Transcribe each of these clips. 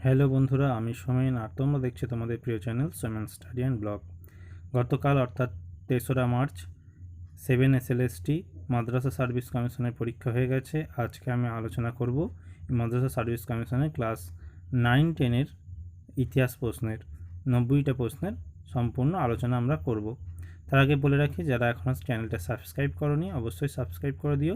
Hello বন্ধুরা, আমি সোমেন আর তোমরা দেখছো তোমাদের প্রিয় channel Somen study and blog. গতকাল অর্থাৎ 3রা মার্চ 7 SLST মাদ্রাসা সার্ভিস কমিশনের পরীক্ষা হয়ে গেছে। আজকে আমি আলোচনা করব মাদ্রাসা সার্ভিস কমিশনের ক্লাস 9-10-এর ইতিহাস প্রশ্নের 90টা প্রশ্নের সম্পূর্ণ আলোচনা আমরা করব। তার আগে বলে রাখি, যারা এখনও চ্যানেলটা সাবস্ক্রাইব করোনি অবশ্যই সাবস্ক্রাইব করে দিও,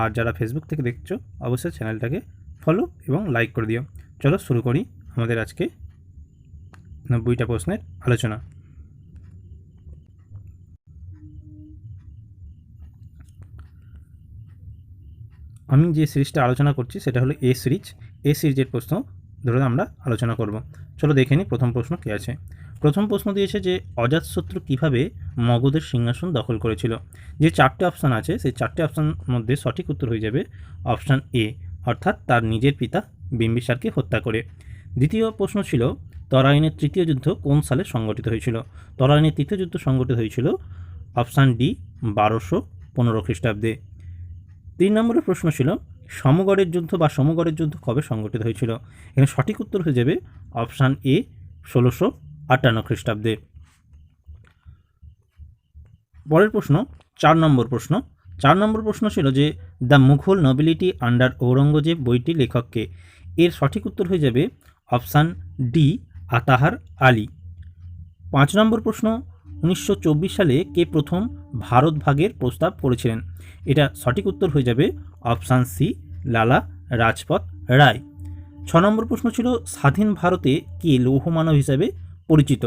আর যারা ফেসবুক থেকে দেখছো অবশ্যই চ্যানেলটাকে ফলো এবং লাইক করে দিও। চলো শুরু করি আমাদের আজকে 90টা প্রশ্নের আলোচনা। আমি যে সিরিজটা আলোচনা করছি সেটা হলো এ সিরিজের প্রশ্ন ধরে আমরা আলোচনা করব। চলো দেখে নিই প্রথম প্রশ্ন কী আছে। প্রথম প্রশ্ন দিয়েছে যে অজাতশত্রু কীভাবে মগধের সিংহাসন দখল করেছিল। যে 4টে অপশান আছে সেই 4টে অপশান মধ্যে সঠিক উত্তর হয়ে যাবে অপশান এ, অর্থাৎ তার নিজের পিতা বিম্বিসারকে হত্যা করে। দ্বিতীয় প্রশ্ন ছিল তরাইনের তৃতীয় যুদ্ধ কোন সালে সংগঠিত হয়েছিল। তরাইনের তৃতীয় যুদ্ধ সংগঠিত হয়েছিল অপশান ডি 1215 খ্রিস্টাব্দে। 3 নম্বরের প্রশ্ন ছিল সমগড়ের যুদ্ধ বা সমগড়ের যুদ্ধ কবে সংগঠিত হয়েছিল। এখানে সঠিক উত্তর হয়ে যাবে অপশান এ 1658 খ্রিস্টাব্দে। পরের প্রশ্ন 4 নম্বর প্রশ্ন। 4 নম্বর প্রশ্ন ছিল যে the Mughal nobility under Aurangzeb বইটি লেখককে। এর সঠিক উত্তর হয়ে যাবে অপশান ডি আতাহার আলী। 5 নম্বর প্রশ্ন 1924 সালে কে প্রথম ভারত ভাগের প্রস্তাব করেছিলেন। এটা সঠিক উত্তর হয়ে যাবে অপশান সি লালা রাজপথ রায়। 6 নম্বর প্রশ্ন ছিল স্বাধীন ভারতে কে লৌহ মানব হিসাবে পরিচিত।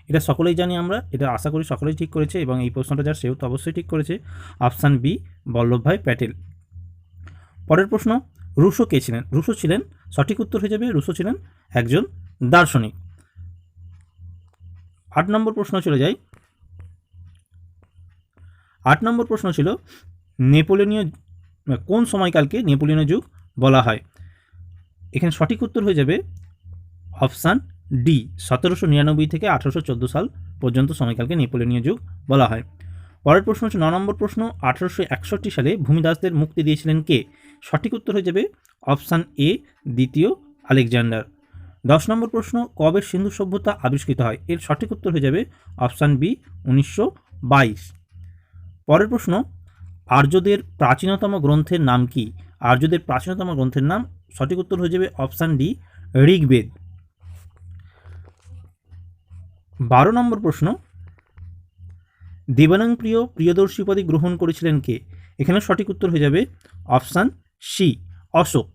এটা সকলেই জানি আমরা, এটা আশা করি সকলেই ঠিক করেছে, এবং এই প্রশ্নটা যার সেও তো অবশ্যই ঠিক করেছে, অপশান বি বল্লভভাই প্যাটেল। পরের প্রশ্ন রুশো কে ছিলেন। রুশো ছিলেন, সঠিক উত্তর হয়ে যাবে রুশো ছিলেন একজন দার্শনিক। 8 নম্বর প্রশ্ন চলে যাই। 8 নম্বর প্রশ্ন ছিল নেপোলিয়নীয় কোন সময়কালকে নেপোলিয়নীয় যুগ বলা হয়। এখানে সঠিক উত্তর হয়ে যাবে অপশান ডি 1799 থেকে 1814 সাল পর্যন্ত সময়কালকে নেপোলিয়নীয় যুগ বলা হয়। পরের প্রশ্ন হচ্ছে 9 নম্বর প্রশ্ন 1861 সালে ভূমিদাসদের মুক্তি দিয়েছিলেন কে। সঠিক উত্তর হয়ে যাবে অপশান এ দ্বিতীয় আলেকজান্ডার। 10 নম্বর প্রশ্ন কবে সিন্ধু সভ্যতা আবিষ্কৃত হয়। এর সঠিক উত্তর হয়ে যাবে অপশান বি 1922। পরের প্রশ্ন আর্যদের প্রাচীনতম গ্রন্থের নাম কি। আর্যদের প্রাচীনতম গ্রন্থের নাম, সঠিক উত্তর হয়ে যাবে অপশান ডি ঋগ্বেদ। 12 নম্বর প্রশ্ন দেবানংপ্রিয় প্রিয়দর্শী উপাধি গ্রহণ করেছিলেন কে। এখানে সঠিক উত্তর হয়ে যাবে অপশান সি অশোক।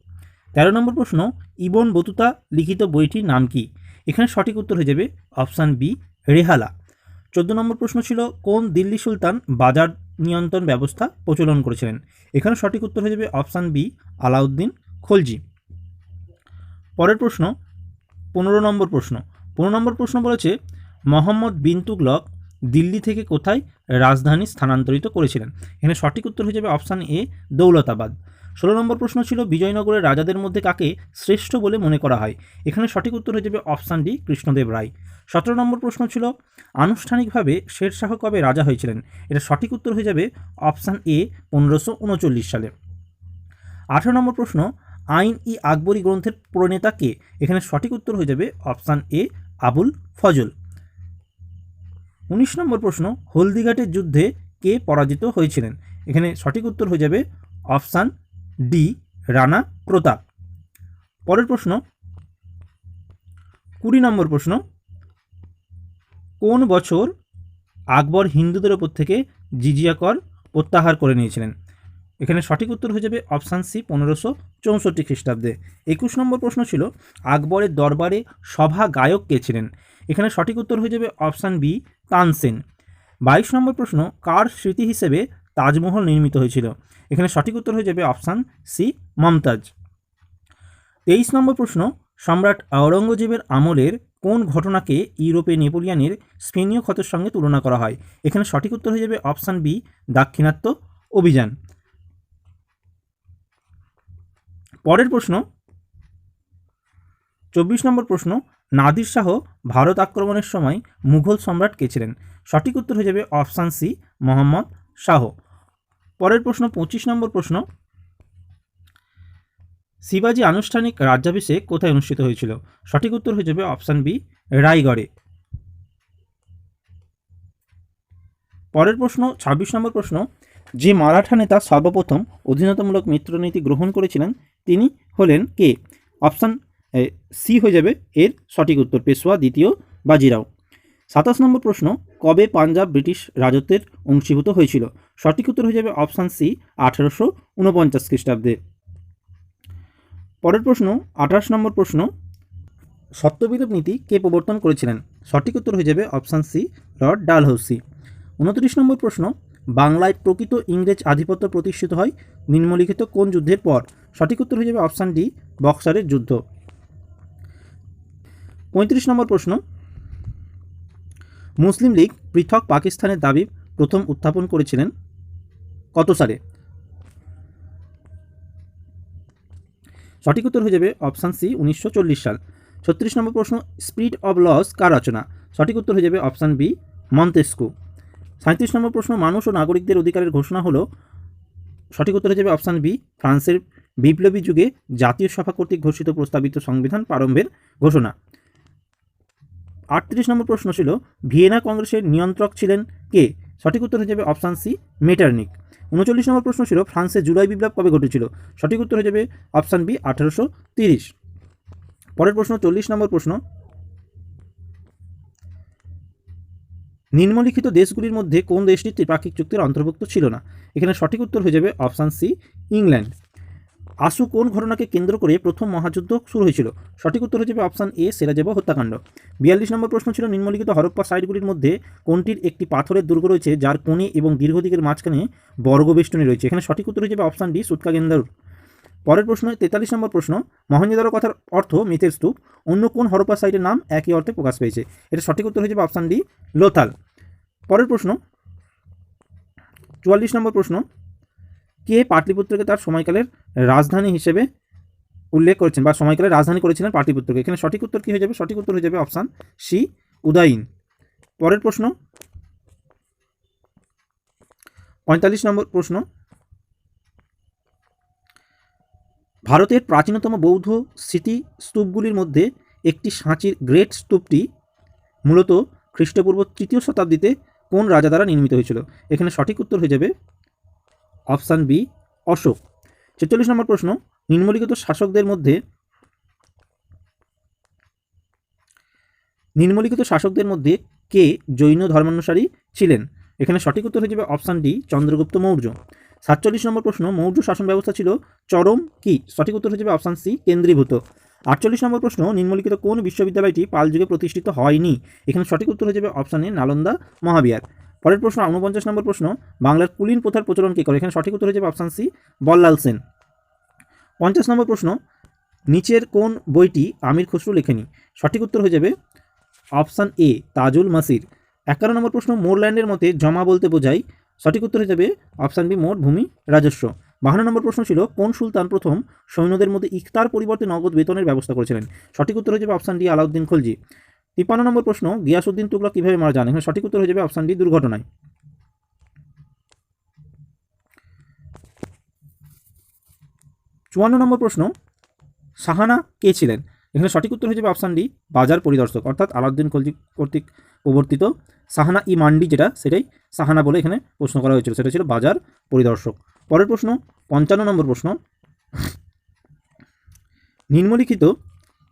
13 নম্বর প্রশ্ন ইবন বতুতা লিখিত বইটির নাম কি। এখানে সঠিক উত্তর হয়ে যাবে অপশান বি রেহালা। 14 নম্বর প্রশ্ন ছিল কোন দিল্লি সুলতান বাজার নিয়ন্ত্রণ ব্যবস্থা প্রচলন করেছিলেন। এখানে সঠিক উত্তর হয়ে যাবে অপশান বি আলাউদ্দিন খলজি। পরের প্রশ্ন 15 নম্বর প্রশ্ন। 15 নম্বর প্রশ্ন বলেছে মোহাম্মদ বিন তুগলক দিল্লি থেকে কোথায় রাজধানী স্থানান্তরিত করেছিলেন। এখানে সঠিক উত্তর হয়ে যাবে অপশান এ দৌলতাবাদ। 16 নম্বর প্রশ্ন ছিল বিজয়নগরের রাজাদের মধ্যে কাকে শ্রেষ্ঠ বলে মনে করা হয়। এখানে সঠিক উত্তর হয়ে যাবে অপশান ডি কৃষ্ণদেব রায়। 17 নম্বর প্রশ্ন ছিল আনুষ্ঠানিকভাবে শেরশাহ কবে রাজা হয়েছিলেন। এটা সঠিক উত্তর হয়ে যাবে অপশান এ 1539 সালে। 18 নম্বর প্রশ্ন আইন ই আকবরী গ্রন্থের প্রণেতা কে। এখানে সঠিক উত্তর হয়ে যাবে অপশান এ আবুল ফজল। 19 নম্বর প্রশ্ন হলদিঘাটের যুদ্ধে কে পরাজিত হয়েছিলেন। এখানে সঠিক উত্তর হয়ে যাবে অপশান ডি রানা প্রতাপ। পরের প্রশ্ন 20 নম্বর প্রশ্ন কোন বছর আকবর হিন্দুদের ওপর থেকে জিজিয়া কর প্রত্যাহার করে নিয়েছিলেন। এখানে সঠিক উত্তর হয়ে যাবে অপশান সি 1564 খ্রিস্টাব্দে। 21 নম্বর প্রশ্ন ছিল আকবরের দরবারে সভা গায়ক কে ছিলেন। এখানে সঠিক উত্তর হয়ে যাবে অপশান বি তানসেন। 22 নম্বর প্রশ্ন কার স্মৃতি হিসেবে তাজমহল নির্মিত হয়েছিল। এখানে সঠিক উত্তর হয়ে যাবে অপশান সি মমতাজ। 23 নম্বর প্রশ্ন সম্রাট আওরঙ্গজেবের আমলের কোন ঘটনাকে ইউরোপে নেপোলিয়নের স্পেনীয় ক্ষতের সঙ্গে তুলনা করা হয়। এখানে সঠিক উত্তর হয়ে যাবে অপশান বি দাক্ষিণাত্য অভিযান। পরের প্রশ্ন 24 নম্বর প্রশ্ন নাদির শাহ ভারত আক্রমণের সময় মুঘল সম্রাট কে ছিলেন। সঠিক উত্তর হয়ে যাবে অপশান সি মোহাম্মদ শাহ। পরের প্রশ্ন 25 নম্বর প্রশ্ন শিবাজি আনুষ্ঠানিক রাজ্যাভিষেক কোথায় অনুষ্ঠিত হয়েছিল? সঠিক উত্তর হয়ে যাবে অপশান বি, রায়গড়ে। পরের প্রশ্ন ২৬ নম্বর প্রশ্ন, যে মারাঠা নেতা সর্বপ্রথম অধীনতামূলক মিত্রনীতি গ্রহণ করেছিলেন তিনি হলেন কে? অপশান সি হয়ে যাবে এর সঠিক উত্তর, পেশোয়া দ্বিতীয় বাজিরাও। ২৭ নম্বর প্রশ্ন, কবে পাঞ্জাব ব্রিটিশ রাজত্বের অংশীভূত হয়েছিল? সঠিক উত্তর হয়ে যাবে অপশান সি, ১৮৪৯ খ্রিস্টাব্দে। পরের প্রশ্ন ২৮ নম্বর প্রশ্ন, সত্যবিলোপ নীতি কে প্রবর্তন করেছিলেন? সঠিক উত্তর হয়ে যাবে অপশান সি, লর্ড ডালহৌসি। ২৯ নম্বর প্রশ্ন, বাংলায় প্রকৃত ইংরেজ আধিপত্য প্রতিষ্ঠিত হয় নিম্নলিখিত কোন যুদ্ধের পর? সঠিক উত্তর হয়ে যাবে অপশান ডি, বক্সারের যুদ্ধ। ৩৫ নম্বর প্রশ্ন, মুসলিম লীগ পৃথক পাকিস্তানের দাবি প্রথম উত্থাপন করেছিলেন কত সালে? সঠিক উত্তর হয়ে যাবে অপশান সি, ১৯৪০ সাল। ৩৬ নম্বর প্রশ্ন, স্পিরিট অব লস কার রচনা? সঠিক উত্তর হয়ে যাবে অপশান বি, মন্তেস্কু। ৩৭ নম্বর প্রশ্ন, মানুষ ও নাগরিকদের অধিকারের ঘোষণা হলো? সঠিক উত্তর হয়ে যাবে অপশান বি, ফ্রান্সের বিপ্লবী যুগে জাতীয় সভা কর্তৃক ঘোষিত প্রস্তাবিত সংবিধান প্রারম্ভের ঘোষণা। ৩৮ নম্বর প্রশ্ন ছিল, ভিয়েনা কংগ্রেসের নিয়ন্ত্রক ছিলেন কে? সঠিক উত্তর হয়ে যাবে অপশান সি, মেটারনিক। ৩৯ নম্বর প্রশ্ন ছিল, ফ্রান্সে জুলাই বিপ্লব কবে ঘটেছিল? সঠিক উত্তর হয়ে যাবে অপশান বি, ১৮৩০। পরের প্রশ্ন ৪০ নম্বর প্রশ্ন, নিম্নলিখিত দেশগুলির মধ্যে কোন দেশটি ত্রিপাক্ষিক চুক্তির অন্তর্ভুক্ত ছিল না? এখানে সঠিক উত্তর হয়ে যাবে অপশান সি, ইংল্যান্ড। আসু কোন ঘটনাকে কেন্দ্র করে প্রথম মহাযুদ্ধ শুরু হয়েছিল? সঠিক উত্তর হয়ে যাবে অপশান এ, সেরাজেভো হত্যাকাণ্ড। ৪২ নম্বর প্রশ্ন ছিল, নিম্নলিখিত হরপ্পা সাইটগুলির মধ্যে কোনটির একটি পাথরের দুর্গ রয়েছে যার কোণে এবং দীর্ঘ দিকের মাঝখানে বর্গবেষ্টনী রয়েছে? এখানে সঠিক উত্তর হয়ে যাবে অপশান ডি, সুৎকাগেন্দারু। পরের প্রশ্ন ৪৩ নম্বর প্রশ্ন, মহেঞ্জোদারো কথার অর্থ মিথের স্তূপ, অন্য কোন হরপ্পা সাইটের নাম একই অর্থে প্রকাশ পেয়েছে? এটা সঠিক উত্তর হয়ে যাবে অপশান ডি, লোথাল। পরের প্রশ্ন ৪৪ নম্বর প্রশ্ন, কে পাটলিপুত্রকে তার সময়কালের রাজধানী হিসেবে উল্লেখ করেছেন বা সময়কালের রাজধানী করেছিলেন পাটলিপুত্রকে? এখানে সঠিক উত্তর কী হয়ে যাবে? সঠিক উত্তর হয়ে যাবে অপশান সি, উদয়ন। পরের প্রশ্ন ৪৫ নম্বর প্রশ্ন, ভারতের প্রাচীনতম বৌদ্ধ স্মৃতিস্তূপগুলির মধ্যে একটি সাঁচির গ্রেট স্তূপটি মূলত খ্রিস্টপূর্ব ৩য় শতাব্দীতে কোন রাজা দ্বারা নির্মিত হয়েছিল? এখানে সঠিক উত্তর হয়ে যাবে অপশান বি, অশোক। ৪৬ নম্বর প্রশ্ন, নিম্নলিখিত শাসকদের মধ্যে কে জৈন ধর্মানুসারী ছিলেন? এখানে সঠিক উত্তর হয়ে যাবে অপশান ডি, চন্দ্রগুপ্ত মৌর্য। ৪৭ নম্বর প্রশ্ন, মৌর্য শাসন ব্যবস্থা ছিল চরম কি? সঠিক উত্তর হয়ে যাবে অপশান সি, কেন্দ্রীভূত। ৪৮ নম্বর প্রশ্ন, নিম্নলিখিত কোন বিশ্ববিদ্যালয়টি পাল যুগে প্রতিষ্ঠিত হয়নি? এখানে সঠিক উত্তর হয়ে যাবে অপশান এ, নালন্দা মহাবিহার। পরের প্রশ্ন ৪৯ নম্বর প্রশ্ন, বাংলার কুলীন প্রথার প্রচলন কে করে? এখানে সঠিক উত্তর হয়ে যাবে অপশান সি, বল্লাল সেন। ৫০ নম্বর প্রশ্ন, নিচের কোন বইটি আমির খসরু লেখেনি? সঠিক উত্তর হয়ে যাবে অপশান এ, তাজুল মাসির। ৫১ নম্বর প্রশ্ন, মোরল্যান্ডের মতে জমা বলতে বোঝায়? সঠিক উত্তর হয়ে যাবে অপশান বি, মোট ভূমি রাজস্ব। ৫২ নম্বর প্রশ্ন ছিল, কোন সুলতান প্রথম সৈন্যদের মধ্যে ইকতার পরিবর্তে নগদ বেতনের ব্যবস্থা করেছিলেন? সঠিক উত্তর হয়ে যাবে অপশান ডি, আলাউদ্দিন খলজি। ৫৩ নম্বর প্রশ্ন, গিয়াসউদ্দিন তুগলক কীভাবে মারা যান? এখানে সঠিক উত্তর হয়ে যাবে অপশান ডি, দুর্ঘটনায়। ৫৪ নম্বর প্রশ্ন, সাহানা কে ছিলেন? এখানে সঠিক উত্তর হয়ে যাবে অপশান ডি, বাজার পরিদর্শক, অর্থাৎ আলাউদ্দিন খলজি কর্তৃক প্রবর্তিত সাহানা ই মান্ডি, যেটা সেটাই সাহানা বলে এখানে প্রশ্ন করা হয়েছিল, সেটা ছিল বাজার পরিদর্শক। পরের প্রশ্ন ৫৫ নম্বর প্রশ্ন, নিম্নলিখিত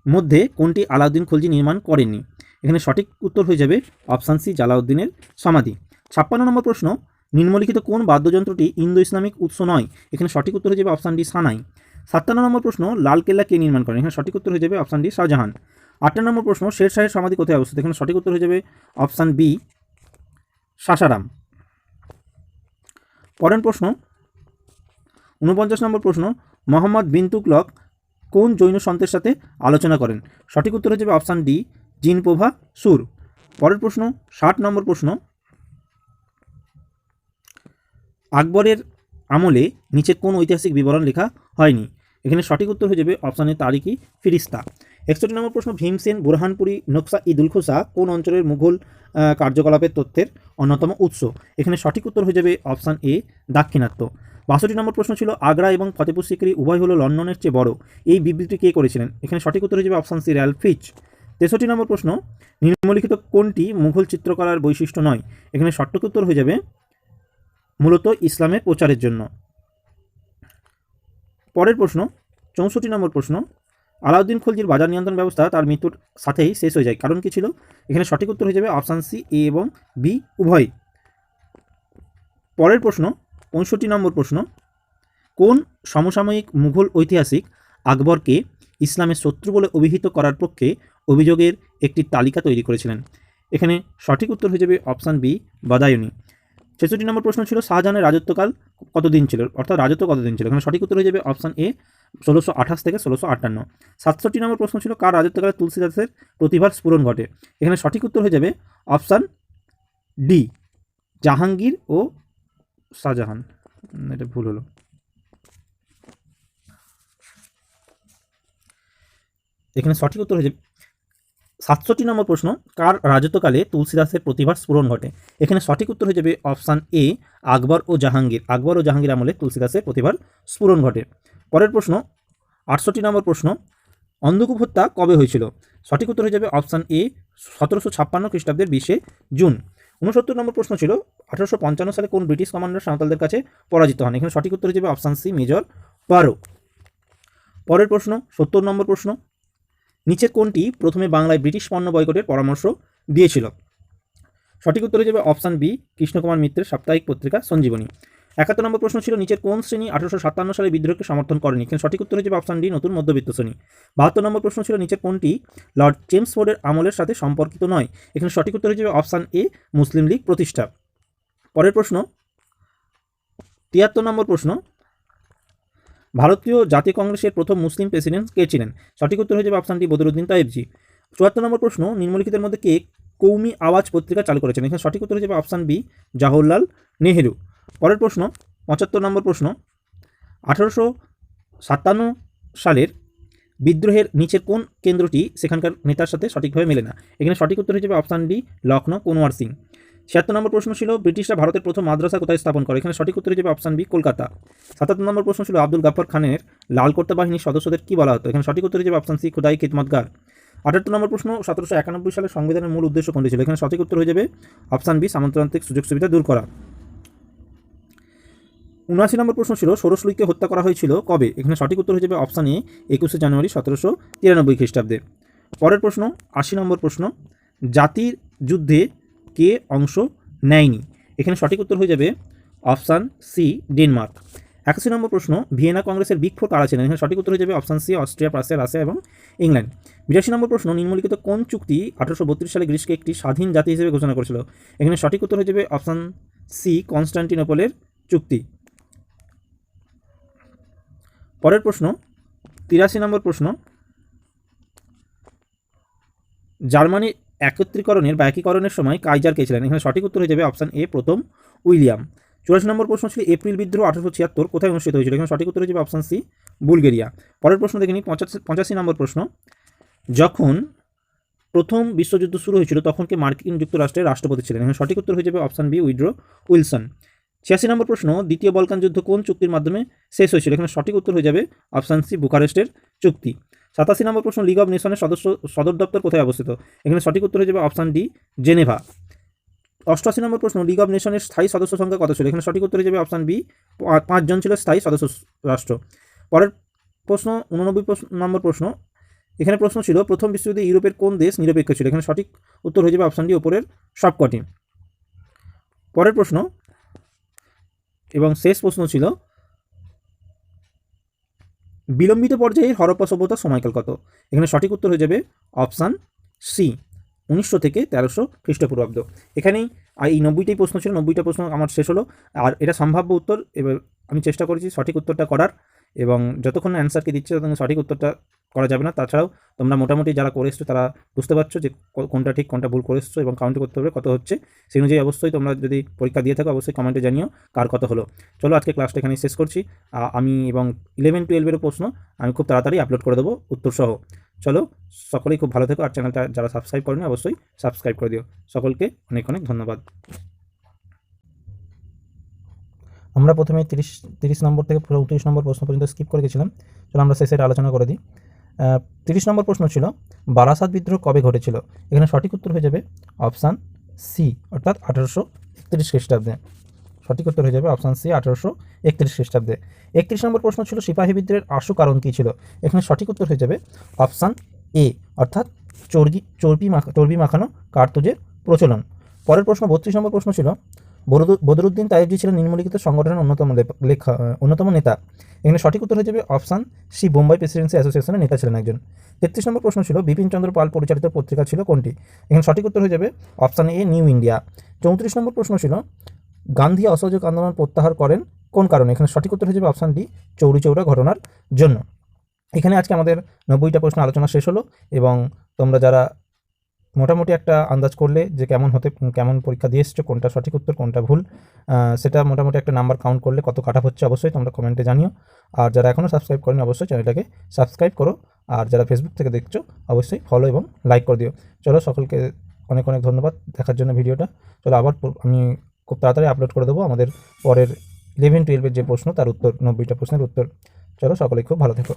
মধ্যে কোনটি আলাউদ্দিন খলজি নির্মাণ করেননি? এখানে সঠিক উত্তর হয়ে যাবে অপশান সি, জালাউদ্দিনের সমাধি। ৫৬ নম্বর প্রশ্ন, নিম্নলিখিত কোন বাদ্যযন্ত্রটি ইন্দো ইসলামিক উৎস নয়? এখানে সঠিক উত্তর হয়ে যাবে অপশান ডি, সানাই। ৫৭ নম্বর প্রশ্ন, লালকেল্লা কে নির্মাণ করেন? এখানে সঠিক উত্তর হয়ে যাবে অপশান ডি, শাহজাহান। ৮ নম্বর প্রশ্ন, শের শাহের সমাধি কোথায় অবস্থিত? এখানে সঠিক উত্তর হয়ে যাবে অপশান বি, সাসারাম। পরের প্রশ্ন ৪৯ নম্বর প্রশ্ন, মোহাম্মদ বিন তুগলক কোন জৈন সন্তের সাথে আলোচনা করেন? সঠিক উত্তর হয়ে যাবে অপশান ডি, জিনপোভা সুর। পরের প্রশ্ন ৬০ নম্বর প্রশ্ন, আকবরের আমলে নিচের কোন ঐতিহাসিক বিবরণ লেখা হয়নি? এখানে সঠিক উত্তর হয়ে যাবে অপশান এ, তারিখি ফিরিস্তা। ৬১ নম্বর প্রশ্ন, ভীমসেন বুরহানপুরি নকশা ই দুলখোসা কোন অঞ্চলের মুঘল কার্যকলাপের তথ্যের অন্যতম উৎস? এখানে সঠিক উত্তর হয়ে যাবে অপশান এ, দাক্ষিণাত্য। 62 নম্বর প্রশ্ন ছিল আগ্রা এবং ফতেপুর সিক্রি উভয় হলো লন্ডনের চেয়ে বড়, এই বিবৃতি কে করেছিলেন? এখানে সঠিক উত্তর হয়ে যাবে অপশান সি র্যালফ ফিচ। 63 নম্বর প্রশ্ন নিম্নলিখিত কোনটি মুঘল চিত্রকলার বৈশিষ্ট্য নয়? এখানে সঠিক উত্তর হয়ে যাবে মূলত ইসলামের প্রচারের জন্য। পরের প্রশ্ন 64 নম্বর প্রশ্ন আলাউদ্দিন খলজির বাজার নিয়ন্ত্রণ ব্যবস্থা তার মৃত্যুর সাথেই শেষ হয়ে যায়, কারণ কি ছিল? এখানে সঠিক উত্তর হয়ে যাবে অপশান সি এ এবং বি উভয়। পরের প্রশ্ন 65 নম্বর প্রশ্ন কোন সমসাময়িক মুঘল ঐতিহাসিক আকবরকে ইসলামের শত্রু বলে অভিহিত করার পক্ষে অভিযোগের একটি তালিকা তৈরি করেছিলেন? এখানে সঠিক উত্তর হয়ে যাবে অপশান বি বাদায়ুনি। 66 নম্বর প্রশ্ন ছিল শাহজাহানের রাজত্বকাল কতদিন ছিল, অর্থাৎ রাজত্ব কতদিন ছিল? এখানে সঠিক উত্তর হয়ে যাবে অপশান এ 1628 থেকে 1658। 67 নম্বর প্রশ্ন ছিল কার রাজত্বকালে তুলসীদাসের প্রতিভার স্ফুরণ ঘটে? এখানে সঠিক উত্তর হয়ে যাবে অপশান ডি জাহাঙ্গীর ও শাহজাহান। এটা ভুল হলো। এখানে সঠিক উত্তর হয়ে যাবে 67 নম্বর প্রশ্ন কার রাজত্বকালে তুলসীদাসের প্রতিভার স্ফুরণ ঘটে? এখানে সঠিক উত্তর হয়ে যাবে অপশান এ আকবর ও জাহাঙ্গীর। আকবর ও জাহাঙ্গীর আমলে তুলসীদাসের প্রতিভার স্ফুরণ ঘটে। পরের প্রশ্ন 68 নম্বর প্রশ্ন অন্ধকূপ হত্যা কবে হয়েছিল? সঠিক উত্তর হয়ে যাবে অপশান এ 1756 খ্রিস্টাব্দের 20 জুন। 69 নম্বর প্রশ্ন ছিল 1855 সালে কোন ব্রিটিশ কমান্ডার সাঁওতালদের কাছে পরাজিত হন? এখানে সঠিক উত্তর হয়ে যাবে অপশান সি মেজর পারো। পরের প্রশ্ন 70 নম্বর প্রশ্ন নিচের কোনটি প্রথমে বাংলায় ব্রিটিশ পণ্য বয়কটের পরামর্শ দিয়েছিল? সঠিক উত্তর হয়ে যাবে অপশান বি কৃষ্ণকুমার মিত্রের সাপ্তাহিক পত্রিকা সঞ্জীবনী। 71 নম্বর প্রশ্ন ছিল নিচের কোন শ্রেণী 1857 সালে বিদ্রোহকে সমর্থন করেনি? এখানে সঠিক উত্তর হয়ে যাবে অপশান ডি নতুন মধ্যবিত্ত শ্রেণী। 72 নম্বর প্রশ্ন ছিল নিচের কোনটি লর্ড চেমসফোর্ডের আমলের সাথে সম্পর্কিত নয়? এখানে সঠিক উত্তর হয়ে যাবে অপশান এ মুসলিম লীগ প্রতিষ্ঠা। পরের প্রশ্ন 73 নম্বর প্রশ্ন ভারতীয় জাতীয় কংগ্রেসের প্রথম মুসলিম প্রেসিডেন্ট কে ছিলেন? সঠিক উত্তর হয়ে যাবে অপশান ডি বদরুদ্দিন তয়েবজি। 74 নম্বর প্রশ্ন নিম্নলিখিতের মধ্যে কে কৌমি আওয়াজ পত্রিকা চালু করেছেন? এখানে সঠিক উত্তর হয়ে যাবে অপশান বি জওহরলাল নেহেরু। পরের প্রশ্ন 75 নম্বর প্রশ্ন 1857 সালের বিদ্রোহের নিচের কোন কেন্দ্রটি সেখানকার নেতার সাথে সঠিকভাবে মেলে না? এখানে সঠিক উত্তর হয়ে যাবে অপশান ডি লখনৌ কুনওয়ার সিং। 76 নম্বর প্রশ্ন ছিল ব্রিটিশরা ভারতের প্রথম মাদ্রাসা কোথায় স্থাপন করে? এখানে সঠিক উত্তর হয়ে যাবে অপশান বি কলকাতা। 77 নম্বর প্রশ্ন ছিল আব্দুল গাফফার খানের লাল কোর্তা বাহিনীর সদস্যদের কি বলা হতো? এখানে সঠিক উত্তর হয়ে যাবে অপশান সি খুদাই খিদমতগার। 78 নম্বর প্রশ্ন 1791 সালের সংবিধানের মূল উদ্দেশ্য কোনটি ছিল? এখানে সঠিক উত্তর হয়ে যাবে অপশান বি সামন্ততান্ত্রিক সুযোগ সুবিধা দূর করা। 79 নম্বর প্রশ্ন ছিল ষোড়শ লুইকে হত্যা করা হয়েছিল কবে? এখানে সঠিক উত্তর হয়ে যাবে অপশান এ 21 জানুয়ারি 1793 খ্রিস্টাব্দে। পরের প্রশ্ন 80 নম্বর প্রশ্ন জাতির যুদ্ধে কে অংশ নেয়নি? এখানে সঠিক উত্তর হয়ে যাবে অপশান সি ডেনমার্ক। 81 নম্বর প্রশ্ন ভিয়েনা কংগ্রেসের বিগ ফোর কারা ছিলেন? এখানে সঠিক উত্তর হয়ে যাবে option C Austria, Prussia, Russia এবং ইংল্যান্ড। 82 নম্বর প্রশ্ন নিম্নলিখিত কোন চুক্তি 1832 সালে গ্রিসকে একটি স্বাধীন জাতি হিসেবে ঘোষণা করেছিল? এখানে সঠিক উত্তর হয়ে যাবে অপশান সি কনস্টান্টিনোপলের চুক্তি। পরের প্রশ্ন 83 নম্বর প্রশ্ন জার্মানির একত্রীকরণের বা একীকরণের সময় কাইজার কে ছিলেন? এখানে সঠিক উত্তর হয়ে যাবে অপশান এ প্রথম উইলিয়াম। 84 নম্বর প্রশ্ন ছিল এপ্রিল বিদ্রোহ 1876 কোথায় অনুষ্ঠিত হয়েছিল? এখানে সঠিক উত্তর হয়ে যাবে অপশান সি বুলগেরিয়া। পরের প্রশ্ন দেখে নিই 85 নম্বর প্রশ্ন যখন প্রথম বিশ্বযুদ্ধ শুরু হয়েছিল তখন কে মার্কিন যুক্তরাষ্ট্রের রাষ্ট্রপতি ছিলেন? এখানে সঠিক উত্তর হয়ে যাবে অপশান বি উইড্রো উইলসন। 86 নম্বর প্রশ্ন দ্বিতীয় বলকান যুদ্ধ কোন চুক্তির মাধ্যমে শেষ হয়েছিল? এখানে সঠিক উত্তর হয়ে যাবে অপশান সি বুখারেস্টের চুক্তি। 87 নম্বর প্রশ্ন লিগ অব নেশনের সদর দপ্তর কোথায় অবস্থিত? এখানে সঠিক উত্তর হয়ে যাবে অপশান ডি জেনেভা। 88 নম্বর প্রশ্ন লিগ অব নেশনের স্থায়ী সদস্য সংখ্যা কত ছিল? এখানে সঠিক উত্তর হয়ে যাবে অপশান বি 5 জন ছিল স্থায়ী সদস্য রাষ্ট্র। পরের প্রশ্ন 89 নম্বর প্রশ্ন এখানে প্রশ্ন ছিল প্রথম বিশ্বযুদ্ধে ইউরোপের কোন দেশ নিরপেক্ষ ছিল? এখানে সঠিক উত্তর হয়ে যাবে অপশান ডি উপরের সবকটি। পরের প্রশ্ন এবং শেষ প্রশ্ন ছিল বিলম্বিত পর্যায়ে হরপ্পা সভ্যতার সময়কাল কত? এখানে সঠিক উত্তর হয়ে যাবে অপশান সি 1900 থেকে 1300 খ্রিস্টপূর্বাব্দ। এখানেই এই 90টাই প্রশ্ন ছিল, 90টা প্রশ্ন আমার শেষ হলো। আর এটা সম্ভাব্য উত্তর, এবার আমি চেষ্টা করেছি সঠিক উত্তরটা করার, এবং যতক্ষণ অ্যান্সারকে দিচ্ছে ততক্ষণ সঠিক উত্তরটা করা যাবে না। তাছাড়াও তোমরা মোটামুটি যারা করে এসছো তারা বুঝতে পারছো যে কোনটা ঠিক কোনটা ভুল করে এসছো এবং কাউন্ট করতে হবে কত হচ্ছে। সেই অনুযায়ী অবশ্যই তোমরা যদি পরীক্ষা দিয়ে থাকো অবশ্যই কমেন্টে জানিও কার কত হলো। চলো আজকে ক্লাসটা এখানেই শেষ করছি। আমি এবং 11-12 প্রশ্ন আমি খুব তাড়াতাড়ি আপলোড করে দেবো উত্তর সহ। চলো সকলেই খুব ভালো থেকো, আর চ্যানেলটা যারা সাবস্ক্রাইব করেনি অবশ্যই সাবস্ক্রাইব করে দিও। সকলকে অনেক অনেক ধন্যবাদ। আমরা প্রথমে 30 নম্বর থেকে 34 নম্বর প্রশ্ন পর্যন্ত স্কিপ করে গেছিলাম। চলো আমরা শেষে এটা আলোচনা করে দিই। 30 নম্বর প্রশ্ন ছিল বারাসাত বিদ্রোহ কবে ঘটেছিল? এখানে সঠিক উত্তর হয়ে যাবে অপশান সি, অর্থাৎ 1831 খ্রিস্টাব্দে। সঠিক উত্তর হয়ে যাবে অপশান সি, 1831 খ্রিস্টাব্দে। 31 নম্বর প্রশ্ন ছিল সিপাহী বিদ্রোহের আশু কারণ কী ছিল? এখানে সঠিক উত্তর হয়ে যাবে অপশান এ, অর্থাৎ চর্বি মাখানো কার্তুজের প্রচলন। পরের প্রশ্ন 32 নম্বর প্রশ্ন ছিল বদরুদ্দিন তায়েবজি ছিলেন নিম্নলিখিত সংগঠনের অন্যতম নেতা। এখানে সঠিক উত্তর হয়ে যাবে অপশান সি, বোম্বাই প্রেসিডেন্সি অ্যাসোসিয়েশনের নেতা ছিলেন একজন। 33 নম্বর প্রশ্ন ছিল বিপিনচন্দ্র পাল পরিচালিত পত্রিকা ছিল কোনটি? এখানে সঠিক উত্তর হয়ে যাবে অপশান এ, নিউ ইন্ডিয়া। 34 নম্বর প্রশ্ন ছিল গান্ধী অসহযোগ আন্দোলন প্রত্যাহার করেন কোন কারণে? এখানে সঠিক উত্তর হয়ে যাবে অপশান ডি, চৌরি চৌরা ঘটনার জন্য। এখানে আজকে আমাদের 90টা প্রশ্ন আলোচনা শেষ হলো, এবং তোমরা যারা মোটামুটি একটা আন্দাজ করলে যে কেমন পরীক্ষা দিয়ে এসছো, কোনটা সঠিক উত্তর কোনটা ভুল, সেটা মোটামুটি একটা নাম্বার কাউন্ট করলে কত কাটা হচ্ছে অবশ্যই তোমরা কমেন্টে জানিও। আর যারা এখনও সাবস্ক্রাইব করেনি অবশ্যই চ্যানেলটাকে সাবস্ক্রাইব করো, আর যারা ফেসবুক থেকে দেখছো অবশ্যই ফলো এবং লাইক করে দিও। চলো, সকলকে অনেক অনেক ধন্যবাদ দেখার জন্য ভিডিওটা। চলো, আবার আমি খুব তাড়াতাড়ি আপলোড করে দেবো আমাদের পরের 11-12 যে প্রশ্ন তার উত্তর, 90টা প্রশ্নের উত্তর। চলো, সকলে খুব ভালো থেকো।